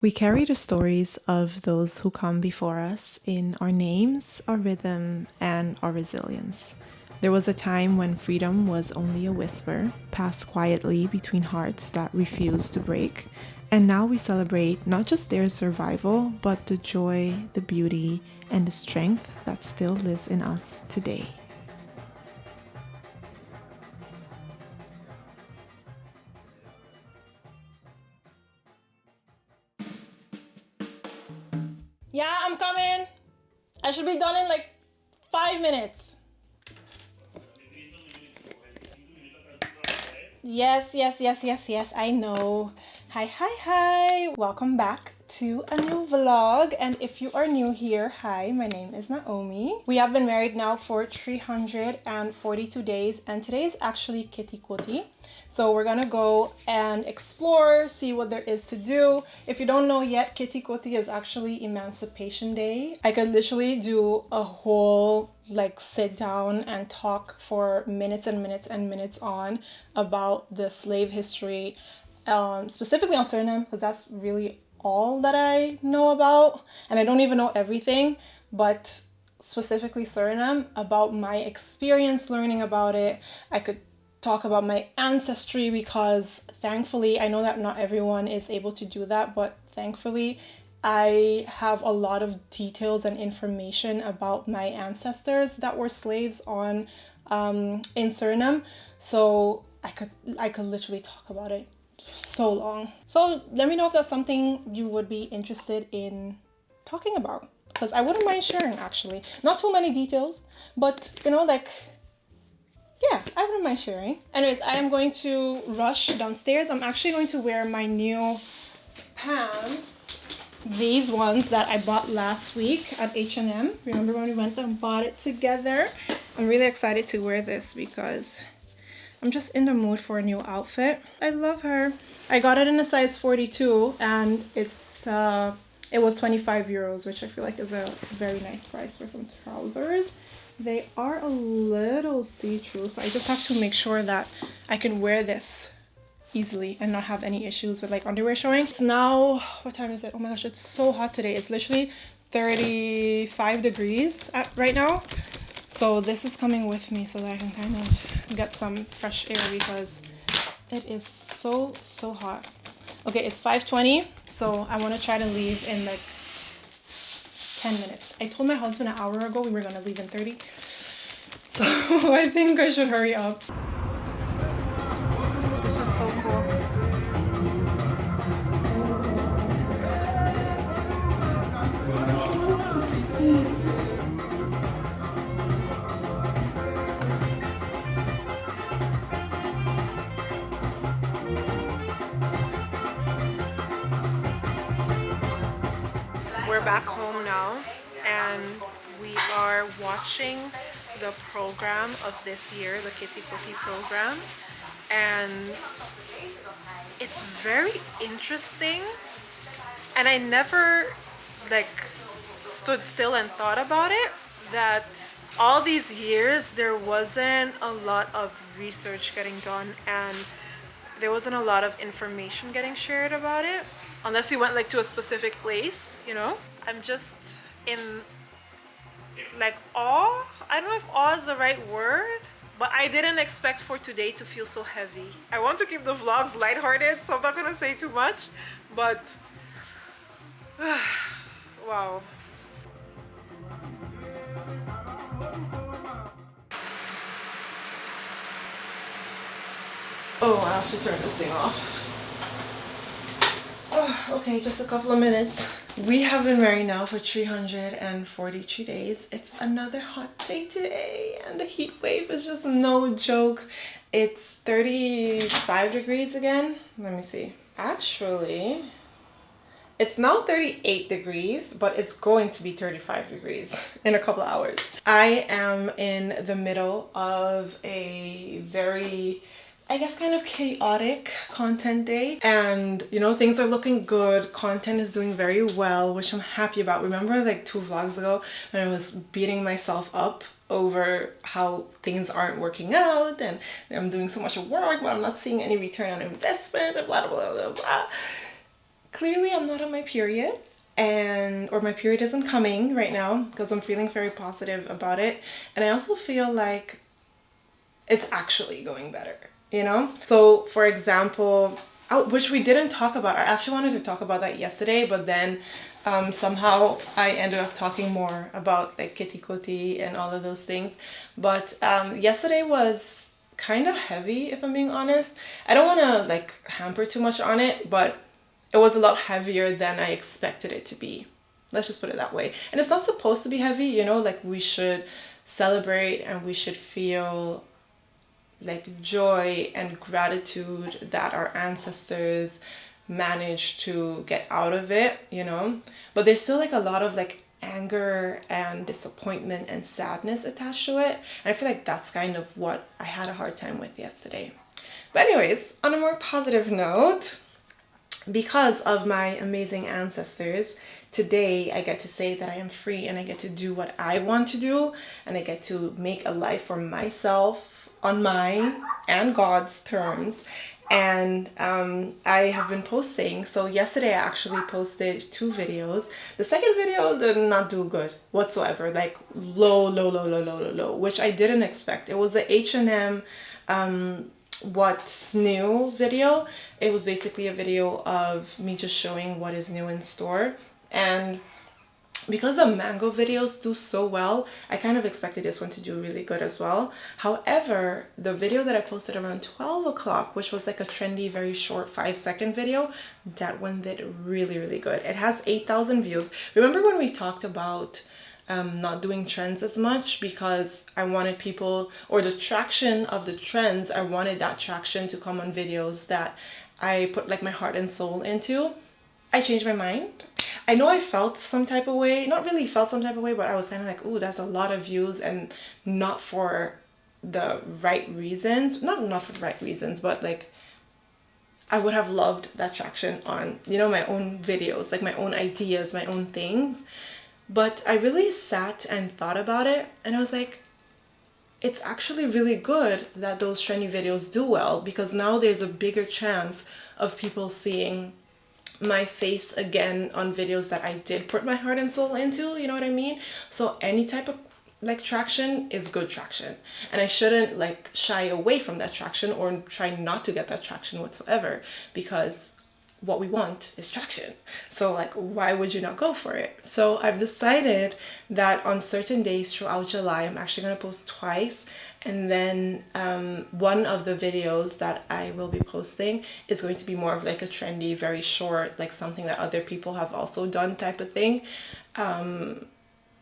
We carry the stories of those who come before us in our names, our rhythm, and our resilience. There was a time when freedom was only a whisper, passed quietly between hearts that refused to break. And now we celebrate not just their survival, but the joy, the beauty, and the strength that still lives in us today. Yeah, I'm coming. I should be done in like 5 minutes. Yes, I know. Hi. Welcome back to a new vlog. And if you are new here, hi, my name is Naomi. We have been married now for 342 days, and today is actually koti. So we're gonna go and explore, see what there is to do. If you don't know yet, koti is actually Emancipation Day. I could literally do a whole sit down and talk for minutes and minutes on about the slave history, specifically on Suriname, because that's really all that I know about, and I don't even know everything, but specifically Suriname, about my experience learning about it. I could talk about my ancestry because thankfully, I know that not everyone is able to do that, but thankfully I have a lot of details and information about my ancestors that were slaves on in Suriname. So I could literally talk about it so long. So let me know if that's something you would be interested in talking about, because I wouldn't mind sharing actually. Not too many details, but yeah, I wouldn't mind sharing. Anyways, I am going to rush downstairs. I'm actually going to wear my new pants. These ones that I bought last week at H&M. Remember when we went and bought it together? I'm really excited to wear this because I'm just in the mood for a new outfit. I love her. I got it in a size 42 and it was 25 euros, which I feel like is a very nice price for some trousers. They are a little see-through, so I just have to make sure that I can wear this easily and not have any issues with underwear showing. It's now, what time is it? Oh my gosh, it's so hot today. It's literally 35 degrees right now. So this is coming with me so that I can kind of get some fresh air because it is so hot. Okay, it's 5:20, so I want to try to leave in 10 minutes. I told my husband an hour ago we were gonna leave in 30. So I think I should hurry up. This is so cool. We're back home now and we are watching the program of this year, the Keti program, and it's very interesting, and I never stood still and thought about it, that all these years there wasn't a lot of research getting done and there wasn't a lot of information getting shared about it unless you went to a specific place, I'm just in awe. I don't know if awe is the right word, but I didn't expect for today to feel so heavy. I want to keep the vlogs lighthearted, so I'm not gonna say too much, but wow. Oh, I have to turn this thing off. Oh, okay, just a couple of minutes. We have been married now for 343 days. It's another hot day today and the heat wave is just no joke. It's 35 degrees again. Let me see. Actually, it's now 38 degrees, but it's going to be 35 degrees in a couple of hours. I am in the middle of a very, I guess, kind of chaotic content day, and things are looking good. Content is doing very well, which I'm happy about. Remember 2 vlogs ago when I was beating myself up over how things aren't working out and I'm doing so much work but I'm not seeing any return on investment and blah blah blah blah blah. clearly I'm not on my period, or my period isn't coming right now, because I'm feeling very positive about it. And I also feel like it's actually going better, you know? So for example, which we didn't talk about. I actually wanted to talk about that yesterday, but then somehow I ended up talking more about like koti and all of those things. But yesterday was kind of heavy, if I'm being honest. I don't want to like hamper too much on it, but it was a lot heavier than I expected it to be. Let's just put it that way. And it's not supposed to be heavy, you know, like we should celebrate and we should feel like joy and gratitude that our ancestors managed to get out of it, you know. But there's still like a lot of like anger and disappointment and sadness attached to it. And I feel like that's kind of what I had a hard time with yesterday. But anyways, on a more positive note, because of my amazing ancestors, today I get to say that I am free and I get to do what I want to do, and I get to make a life for myself on my and God's terms. And I have been posting. So yesterday I actually posted 2 videos. The second video did not do good whatsoever, like low, which I didn't expect. It was the H&M what's new video. It was basically a video of me just showing what is new in store. And because the mango videos do so well, I kind of expected this one to do really good as well. However, the video that I posted around 12 o'clock, which was like a trendy, very short 5-second video, that one did really good. It has 8,000 views. Remember when we talked about not doing trends as much because I wanted people, or the traction of the trends, I wanted that traction to come on videos that I put like my heart and soul into? I changed my mind. I know I felt some type of way, not really felt some type of way, but I was kind of like, ooh, that's a lot of views and not for the right reasons. Not for the right reasons, but like I would have loved that traction on, you know, my own videos, like my own ideas, my own things. But I really sat and thought about it, and I was like, it's actually really good that those trendy videos do well, because now there's a bigger chance of people seeing my face again on videos that I did put my heart and soul into, you know what I mean? So any type of like traction is good traction, and I shouldn't like shy away from that traction or try not to get that traction whatsoever, because what we want is traction. So like, why would you not go for it? So I've decided that on certain days throughout July, I'm actually going to post twice. And then one of the videos that I will be posting is going to be more of like a trendy, very short, like something that other people have also done type of thing.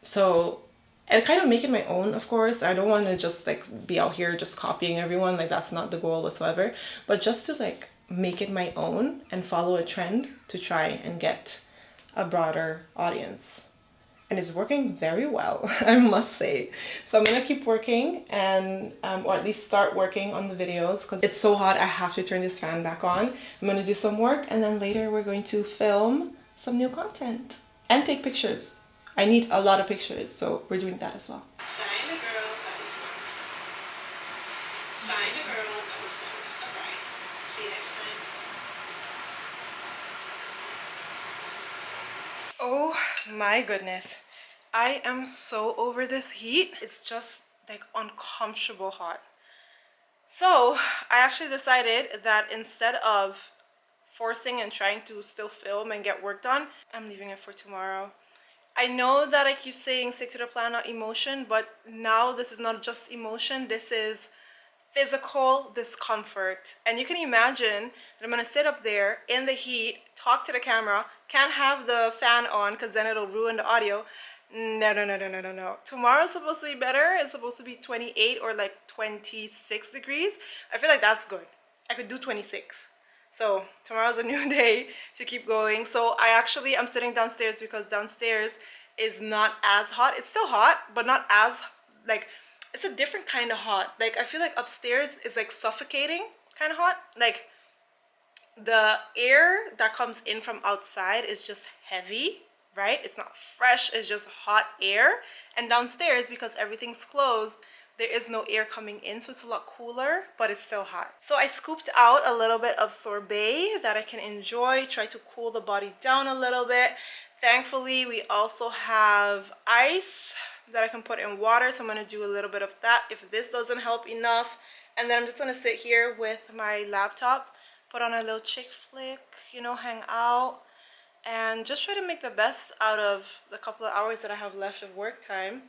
So and kind of make it my own, of course. I don't want to just like be out here just copying everyone. Like that's not the goal whatsoever. But just to like make it my own and follow a trend to try and get a broader audience. And it's working very well, I must say. So I'm gonna keep working and, or at least start working on the videos, because it's so hot I have to turn this fan back on. I'm gonna do some work, and then later we're going to film some new content and take pictures. I need a lot of pictures, so we're doing that as well. Sign the girl that was once. Sign the girl that was once. Alright. See you next time. Oh my goodness. I am so over this heat. It's just like uncomfortable hot. So I actually decided that instead of forcing and trying to still film and get work done, I'm leaving it for tomorrow. I know that I keep saying stick to the plan, not emotion, but now this is not just emotion, this is physical discomfort. And you can imagine that I'm gonna sit up there in the heat, talk to the camera, can't have the fan on because then it'll ruin the audio. No. Tomorrow's supposed to be better. It's supposed to be 28 or like 26 degrees. I feel like that's good. I could do 26. So tomorrow's a new day to keep going. So I'm sitting downstairs because downstairs is not as hot. It's still hot, but not as like, it's a different kind of hot. Like I feel like upstairs is like suffocating kind of hot. Like the air that comes in from outside is just heavy, right? It's not fresh, it's just hot air. And downstairs, because everything's closed, there is no air coming in, so it's a lot cooler, but it's still hot. So I scooped out a little bit of sorbet that I can enjoy, try to cool the body down a little bit. Thankfully, we also have ice that I can put in water, so I'm gonna do a little bit of that if this doesn't help enough. And then I'm just gonna sit here with my laptop, put on a little chick flick, you know, hang out, and just try to make the best out of the couple of hours that I have left of work time.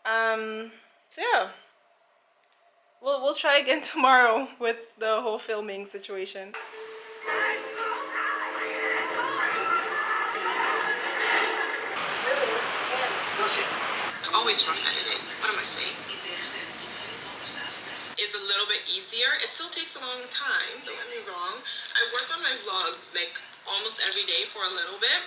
So yeah, we'll try again tomorrow with the whole filming situation. Always rough-edit. What am I saying? It's a little bit easier. It still takes a long time, don't get me wrong. I work on my vlog like almost every day for a little bit.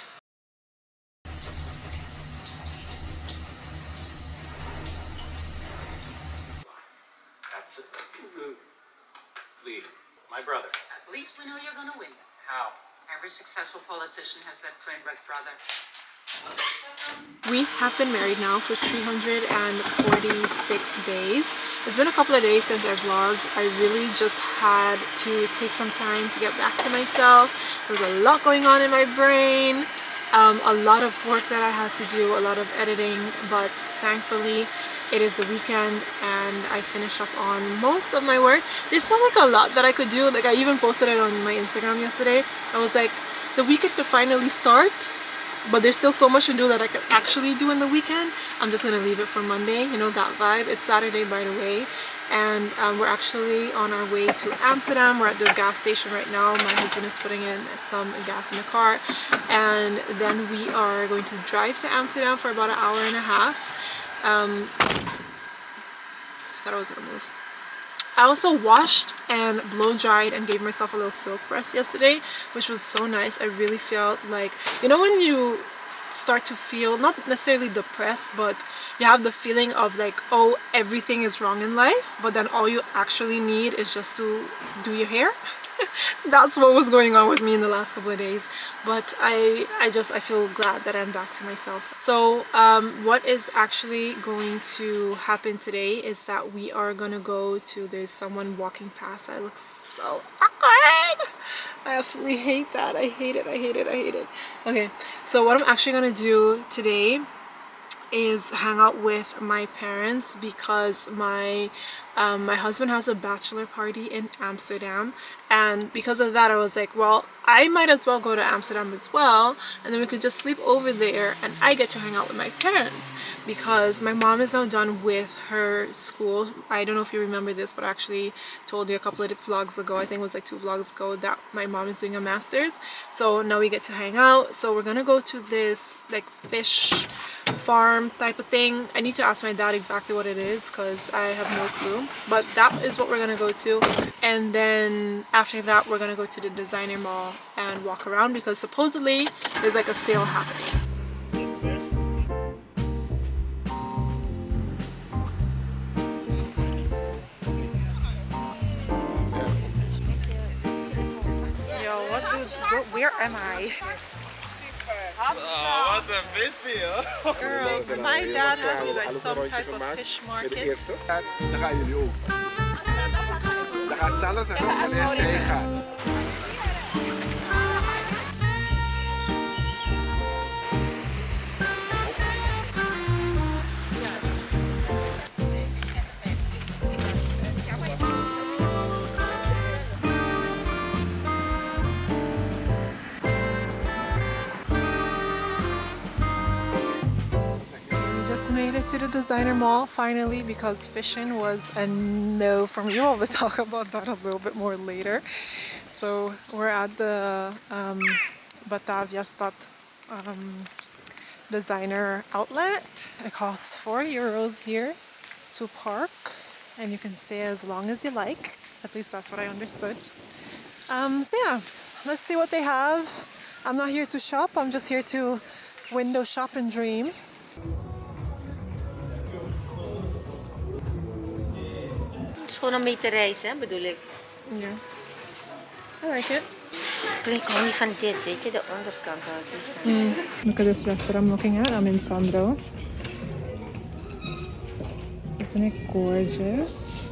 Absolutely. My brother. At least we know you're gonna win. How? Every successful politician has that train wreck brother. We have been married now for 346 days. It's been a couple of days since I vlogged. I really just had to take some time to get back to myself. There's a lot going on in my brain, a lot of work that I had to do, a lot of editing, but thankfully it is the weekend and I finished up on most of my work. There's still like a lot that I could do. Like I even posted it on my Instagram yesterday. I was like, the weekend could finally start, but there's still so much to do that I could actually do in the weekend. I'm just gonna leave it for Monday, you know, that vibe. It's Saturday, by the way, and we're actually on our way to Amsterdam. We're at the gas station right now. My husband is putting in some gas in the car, and then we are going to drive to Amsterdam for about an hour and a half. I thought I was gonna move. I also washed and blow dried and gave myself a little silk press yesterday, which was so nice. I really felt like, you know, when you start to feel not necessarily depressed, but you have the feeling of like, oh, everything is wrong in life, but then all you actually need is just to do your hair. That's what was going on with me in the last couple of days, but I feel glad that I'm back to myself. So what is actually going to happen today is that we are gonna go to, there's someone walking past that looks so awkward. I absolutely hate that. I hate it. Okay, so what I'm actually gonna do today is hang out with my parents because my husband has a bachelor party in Amsterdam, and because of that I was like, well, I might as well go to Amsterdam as well, and then we could just sleep over there and I get to hang out with my parents because my mom is now done with her school. I don't know if you remember this, but I actually told you a couple of vlogs ago, I think it was like 2 vlogs ago, that my mom is doing a master's. So now we get to hang out. So we're gonna go to this like fish farm type of thing. I need to ask my dad exactly what it is because I have no clue, but that is what we're gonna go to. And then after that we're gonna go to the designer mall and walk around because supposedly there's like a sale happening. Yo, where am I? Oh, wat een visie, hoor. Girl, my dad had me like some type of fish market. Dan gaan jullie ook. Dan gaan Stella zeggen wanneer ze heen gaat. Just made it to the designer mall finally because fishing was a no for me. We'll talk about that a little bit more later. So we're at the Batavia stad designer outlet. It costs €4 here to park, and you can stay as long as you like. At least that's what I understood. So yeah, let's see what they have. I'm not here to shop, I'm just here to window shop and dream. Het is gewoon om mee te reizen, hè, bedoel ik. Yeah, I like it. Ik hou niet van dit, weet je, de onderkant hou ik niet van. Look at this dress that I'm looking at. I'm in Sandro. Isn't it gorgeous?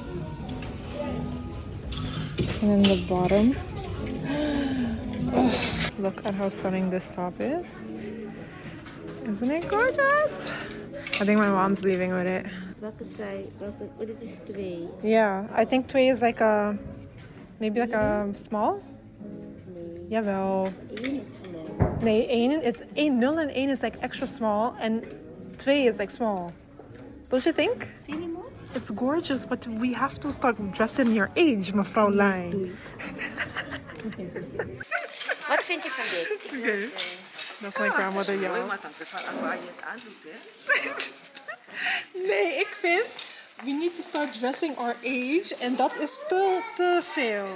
And then the bottom. Look at how stunning this top is. Isn't it gorgeous? I think my mom's leaving with it. Dit is 2. Yeah, I think 2 is like a, maybe like a small? Jawel. 1 is small. Nee, 1 is 0 en 1 is like extra small and 2 is like small. Don't you think? Really more? It's gorgeous, but we have to start dressing your age, mevrouw Laing. Wat vind je van dit? Okay. That's my grandmother, Mooi, y'all. maar het hangt ervan af waar je het aandoet, hè? Nee, ik vind we need to start dressing our age en dat is te veel.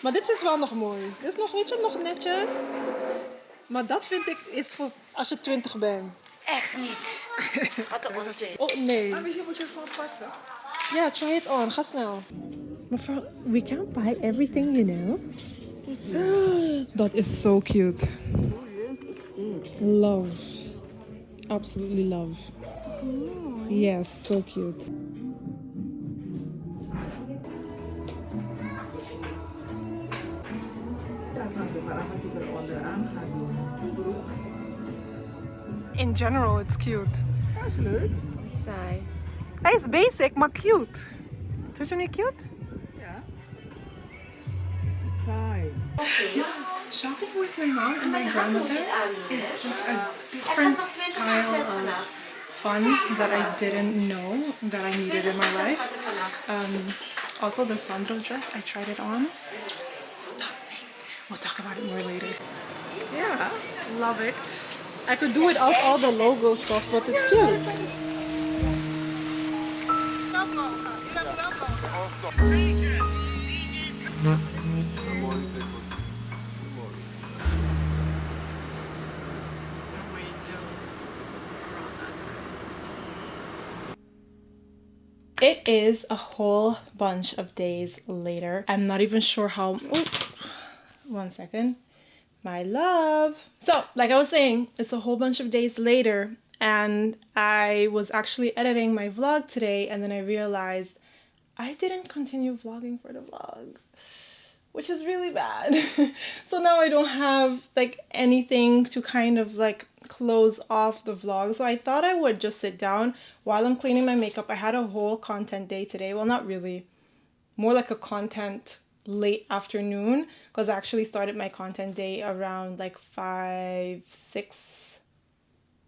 Maar dit is wel nog mooi. Dit is nog, weet je, nog netjes. Maar dat vind ik is voor als je 20 bent. Echt niet. Wat een onzin. Oh nee. Maar misschien moet je het gewoon passen. Ja, try it on. Ga snel. Mevrouw, we can't buy everything, you know. Dat is so cute. Hoe leuk is dit? Love. Absolutely love. Yes, so cute. Ja, het hangt ervan af wat je eronder aan gaat doen. In general, it's cute. Dat is leuk. Saai. Hij is basic, maar cute. Vind je niet cute? Ja. Is niet saai. Shopping with my mom and my grandmother is like a different style of fun that I didn't know that I needed in my life. Also, the Sandro dress, I tried it on. Stunning. We'll talk about it more later. Ja. Love it. I could do without all the logo stuff, but it's cute. It is a whole bunch of days later. I'm not even sure how. Oh, 1 second. My love. So, like I was saying, it's a whole bunch of days later, and I was actually editing my vlog today, and then I realized I didn't continue vlogging for the vlog, which is really bad. So now I don't have like anything to kind of like close off the vlog. So I thought I would just sit down while I'm cleaning my makeup. I had a whole content day today. Well, not really. More like a content late afternoon, because I actually started my content day around like 5, 6.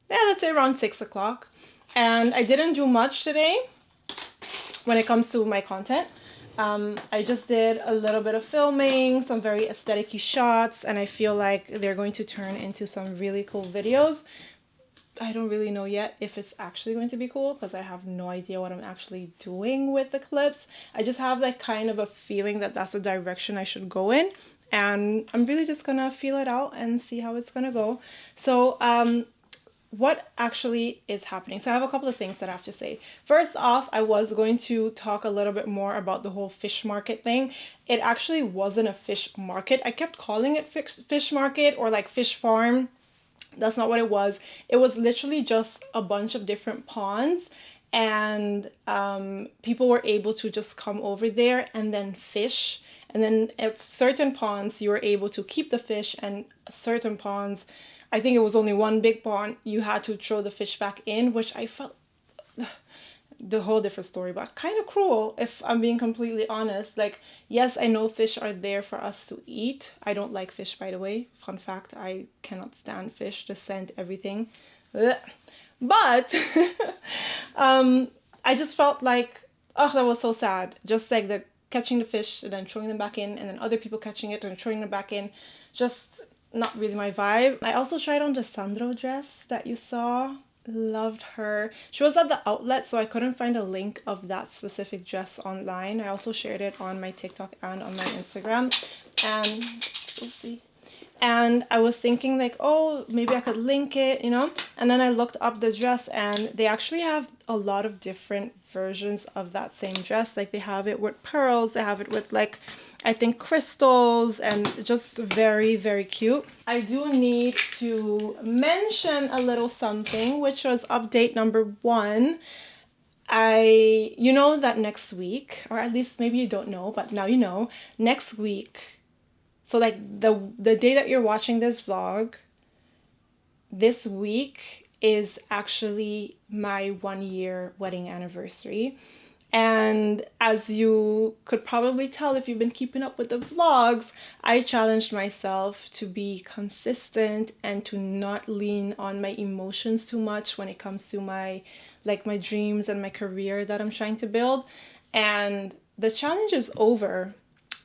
Yeah, let's say around 6 o'clock. And I didn't do much today when it comes to my content. I just did a little bit of filming, some very aesthetic-y shots, and I feel like they're going to turn into some really cool videos. I don't really know yet if it's actually going to be cool because I have no idea what I'm actually doing with the clips. I just have like kind of a feeling that that's the direction I should go in, and I'm really just gonna feel it out and see how it's gonna go. So what actually is happening? So I have a couple of things that I have to say. First off, I was going to talk a little bit more about the whole fish market thing. It actually wasn't a fish market. I kept calling it fish market or like fish farm. That's not what it was. It was literally just a bunch of different ponds, and people were able to just come over there and then fish. And then at certain ponds, you were able to keep the fish, and certain ponds, I think it was only one big pond, you had to throw the fish back in, which I felt the whole different story, but kind of cruel if I'm being completely honest. Like, yes, I know fish are there for us to eat. I don't like fish, by the way. Fun fact, I cannot stand fish, the scent, everything. Ugh. But I just felt like, oh, that was so sad. Just like the catching the fish and then throwing them back in, and then other people catching it and throwing them back in. Just not really my vibe. I also tried on the Sandro dress that you saw. Loved her. She was at the outlet, so I couldn't find a link of that specific dress online. I also shared it on my TikTok and on my Instagram. And oopsie. And I was thinking like, oh, maybe I could link it, you know? And then I looked up the dress, and they actually have a lot of different versions of that same dress. Like, they have it with pearls, they have it with like, I think crystals, and just very, very cute. I do need to mention a little something, which was update number 1. you know that next week, or at least maybe you don't know, but now you know, next week, so like the day that you're watching this vlog, this week is actually my 1 year wedding anniversary. And as you could probably tell if you've been keeping up with the vlogs, I challenged myself to be consistent and to not lean on my emotions too much when it comes to my dreams and my career that I'm trying to build. And the challenge is over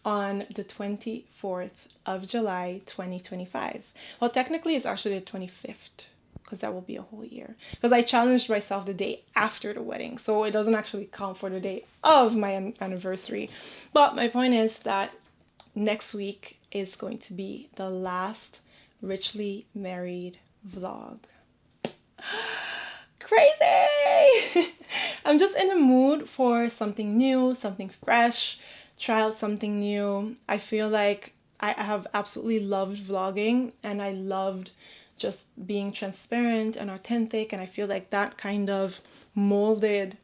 on the 24th of July 2025. Well, technically it's actually the 25th, because that will be a whole year. Because I challenged myself the day after the wedding, so it doesn't actually count for the day of my anniversary. But my point is that next week is going to be the last richly married vlog. Crazy! I'm just in the mood for something new, something fresh, try out something new. I feel like I have absolutely loved vlogging, and I loved just being transparent and authentic, and I feel like that kind of molded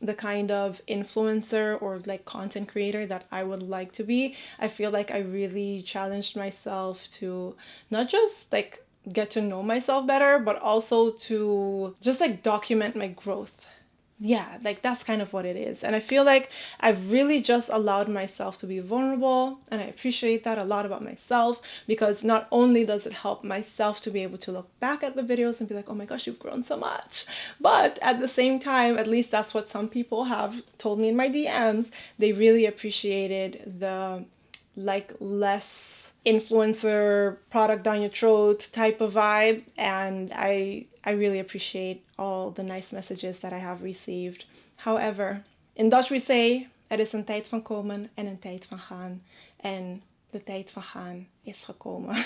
the kind of influencer or like content creator that I would like to be. I feel like I really challenged myself to not just like get to know myself better, but also to just like document my growth. Yeah, like that's kind of what it is. And I feel like I've really just allowed myself to be vulnerable, and I appreciate that a lot about myself, because not only does it help myself to be able to look back at the videos and be like, oh my gosh, you've grown so much, but at the same time, at least that's what some people have told me in my DMs, they really appreciated the like less influencer product down your throat type of vibe. And I really appreciate all the nice messages that I have received. However, in Dutch we say, er is een tijd van komen en een tijd van gaan. En de tijd van gaan is gekomen.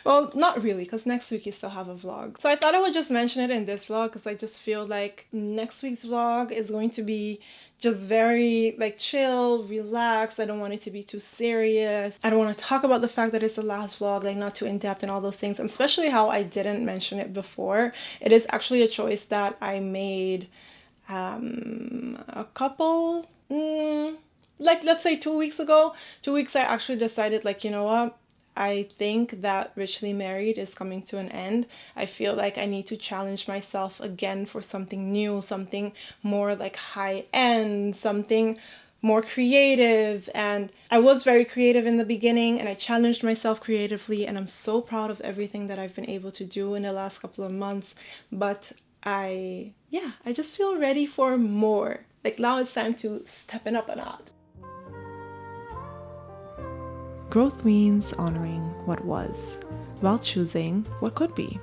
Well, not really, because next week you still have a vlog. So I thought I would just mention it in this vlog, because I just feel like next week's vlog is going to be just very like chill, relaxed. I don't want it to be too serious. I don't want to talk about the fact that it's the last vlog, like not too in-depth and all those things, and especially how I didn't mention it before. It is actually a choice that I made a couple, like let's say 2 weeks ago. 2 weeks I actually decided, like, you know what? I think that Richly Married is coming to an end. I feel like I need to challenge myself again for something new, something more like high-end, something more creative. And I was very creative in the beginning, and I challenged myself creatively, and I'm so proud of everything that I've been able to do in the last couple of months. But I just feel ready for more. Like now it's time to step it up a notch. Growth means honoring what was, while choosing what could be.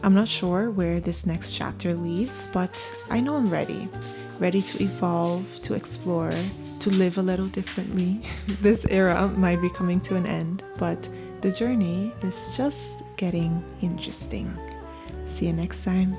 I'm not sure where this next chapter leads, but I know I'm ready. Ready to evolve, to explore, to live a little differently. This era might be coming to an end, but the journey is just getting interesting. See you next time.